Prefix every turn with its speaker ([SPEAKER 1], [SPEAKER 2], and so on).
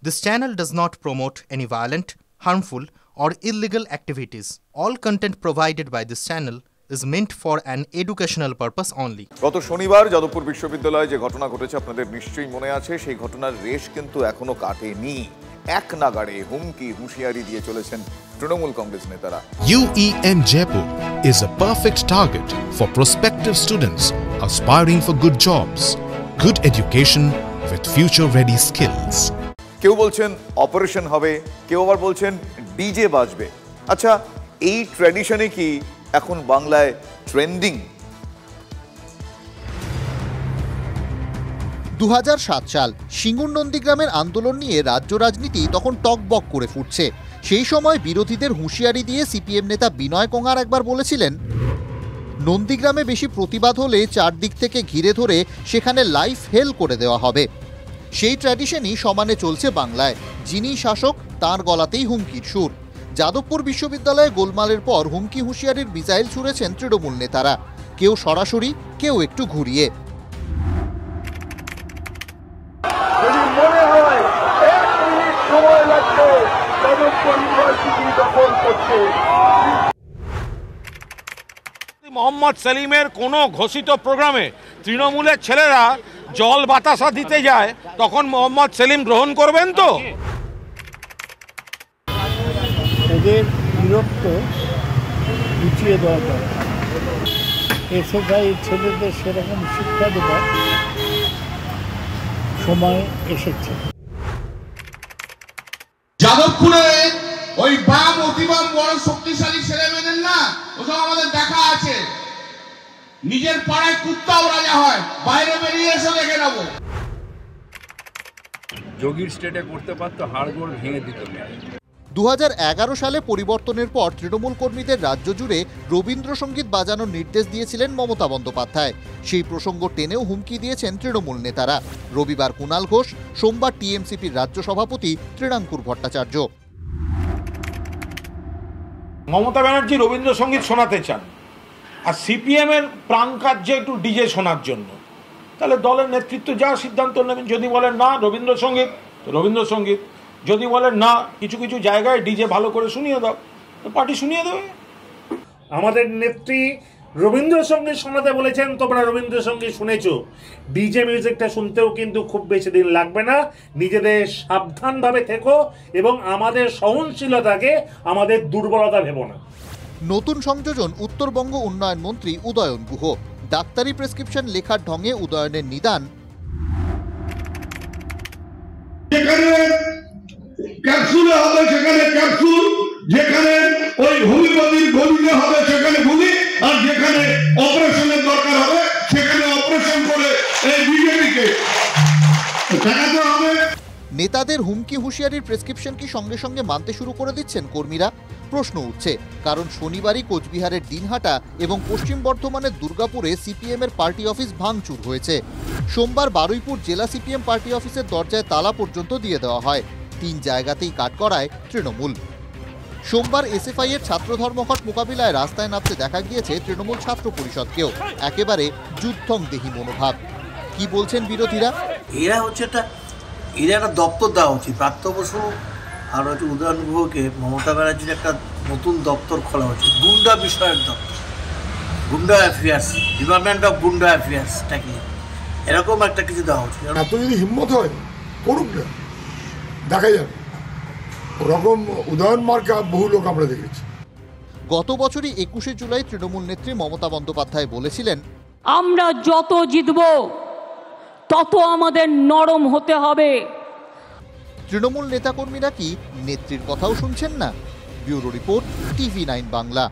[SPEAKER 1] This channel does not promote any violent, harmful, or illegal activities. All content provided by this channel is meant for an educational purpose only.
[SPEAKER 2] গত শনিবার যাদবপুর বিশ্ববিদ্যালয়ে যে ঘটনা ঘটেছে আপনাদের নিশ্চয়ই মনে আছে, সেই ঘটনার রেশ কিন্তু এখনো কাটেনি। এক নাগাড়ে হুমকি হুঁশিয়ারি দিয়ে চলেছেন তৃণমূল কংগ্রেস নেতারা।
[SPEAKER 3] UEM Jaipur is a perfect target for prospective students aspiring for good jobs, good education with future-ready skills.
[SPEAKER 2] কেউ বলছেন অপারেশন হবে, কেউ আবার বলছেন ডিজে বাজবে। আচ্ছা, এই ট্র্যাডিশনে কি এখন বাংলায় ট্রেন্ডিং?
[SPEAKER 4] 2007 সাল সিঙ্গুর নন্দীগ্রামের আন্দোলন নিয়ে রাজ্য রাজনীতি তখন টকবক করে ফুটছে। সেই সময় বিরোধীদের হুঁশিয়ারি দিয়ে সিপিএম নেতা বিনয় কোঙার একবার বলেছিলেন, নন্দীগ্রামে বেশি প্রতিবাদ হলে চারদিক থেকে ঘিরে ধরে সেখানে লাইফ হেল করে দেওয়া হবে। সেই ট্র্যাডিশনই সমানে চলছে বাংলায়। যিনি শাসক তাঁর গলাতেই হুমকির সুর। যাদবপুর বিশ্ববিদ্যালয়ে গোলমালের পর হুমকি হুঁশিয়ারির মিসাইল ছুঁড়েছেন তৃণমূল নেতারা, কেউ সরাসরি, কেউ একটু ঘুরিয়ে।
[SPEAKER 5] মোহাম্মদ সেলিমের কোনো ঘোষিত প্রোগ্রামে তৃণমূলের ছেলেরা জল বাতাসা দিতে যায়, তখন মোহাম্মদ সেলিম গ্রহণ করবেন তো?
[SPEAKER 6] এদের বিরক্ত গুছিয়ে দেওয়া দরকার। এসএফআই ছেলেদের সেরকম শিক্ষা দেওয়ার সময় এসেছে।
[SPEAKER 7] যাদবপুরে ওই বাম অতিবাম বড় শক্তিশালী ছেলেমেয়েদের না, ওসব আমাদের দেখা আছে। নিজের পাড়ায় কুত্তাও রাজা হয়, বাইরে বেরিয়ে এসে দেখে নেব।
[SPEAKER 8] যোগীর স্টেটে করতে পারতো, হাড়গোড় ভেঙে দিত।
[SPEAKER 4] 2011 সালে পরিবর্তনের পর তৃণমূল কর্মীদের রাজ্য জুড়ে রবীন্দ্রসঙ্গীত বাজানোর নির্দেশ দিয়েছিলেন মমতা বন্দ্যোপাধ্যায়। সেই প্রসঙ্গ টেনেও হুমকি দিয়েছেন তৃণমূল নেতারা। রবিবার কুণাল ঘোষ, সোমবার টিএমসিপির রাজ্য সভাপতি তৃণাঙ্কুর ভট্টাচার্য।
[SPEAKER 5] মমতা ব্যানার্জি রবীন্দ্রসঙ্গীত শোনাতে চান, আর সিপিএম এর প্রাণ কার্যে একটু ডিজে শোনার জন্য, তাহলে দলের নেতৃত্ব যা সিদ্ধান্ত নেবেন। যদি বলেন না রবীন্দ্রসঙ্গীত, তো রবীন্দ্রসঙ্গীত। যদি বলেন না কিছু কিছু জায়গায় ডিজে ভালো করে শুনিয়ে দাও, তো পার্টি শুনিয়ে দেবে।
[SPEAKER 6] আমাদের নেত্রী রবীন্দ্রসঙ্গীত শোনাতে বলেছেন, তোমরা রবীন্দ্রসঙ্গীত শুনেছো। ডিজে মিউজিকটা শুনতেও কিন্তু খুব বেশি দিন লাগবে না। নিজেদের সাবধানভাবে থেকো এবং আমাদের সহনশীলতাকে আমাদের দুর্বলতা ভেবো না।
[SPEAKER 4] নতুন সংযোজন উত্তরবঙ্গ উন্নয়ন মন্ত্রী উদয়ন গুহ। ডাক্তারি প্রেসক্রিপশন লেখার ঢঙে উদয়নের নিদান,
[SPEAKER 7] ক্যাপসুলে হবে সেখানে ক্যাপসুল, যেখানে ওই হোমিওপ্যাথির গলিতে হবে সেখানে গুলি, আর যেখানে অপারেশনের দরকার হবে সেখানে অপারেশন করে এই বিজেপিকে দেখাতে হবে।
[SPEAKER 4] নেতাদের হুমকি হুঁশিয়ারির প্রেসক্রিপশন কি সঙ্গে সঙ্গে মানতে শুরু করে দিচ্ছেন কর্মীরা? প্রশ্ন উঠছে, কারণ শনিবারই কোচবিহারের দিনহাটা এবং পশ্চিম বর্ধমানের দুর্গাপুরে সিপিএম এর পার্টি অফিস ভাঙচুর হয়েছে। সোমবার বারুইপুর জেলা সিপিএম পার্টি অফিসের দরজায় তালা পর্যন্ত দিয়ে দেওয়া হয়। 3 জায়গাতেই কাঠগড়ায় তৃণমূল। সোমবার এসএফআই এর ছাত্র ধর্মঘট মোকাবিলায় রাস্তায় নামতে দেখা গিয়েছে তৃণমূল ছাত্র পরিষদকেও। একেবারে যুদ্ধংদেহী মনোভাব। কি বলছেন বিরোধীরা?
[SPEAKER 9] এরা একটা দপ্তর দেওয়া উচিত। প্রাপ্ত বসু আর হচ্ছে উদয়ন গুহকে মমতা ব্যানার্জির একটা নতুন দপ্তর খোলা উচিত, গুন্ডা বিষয়ের দপ্তর, গুন্ডা অ্যাফেয়ার্স, ডিপার্টমেন্ট অফ গুন্ডা অ্যাফেয়ার্স টেকনিক, এরকম একটা কিছু দেওয়া উচিত।
[SPEAKER 7] এত যদি হিম্মত হয় করুক না, দেখা যাবে। ওরকম উদয়ন মার্কা বহু লোক আমরা দেখেছি।
[SPEAKER 4] গত বছরই 21শে জুলাই তৃণমূল নেত্রী মমতা বন্দ্যোপাধ্যায় বলেছিলেন,
[SPEAKER 10] আমরা যত জিতব তত আমাদের নরম হতে হবে।
[SPEAKER 4] তৃণমূল নেতাকর্মীরা কি নেত্রীর কথাও শুনছেন না? Bureau report, TV9 Bangla.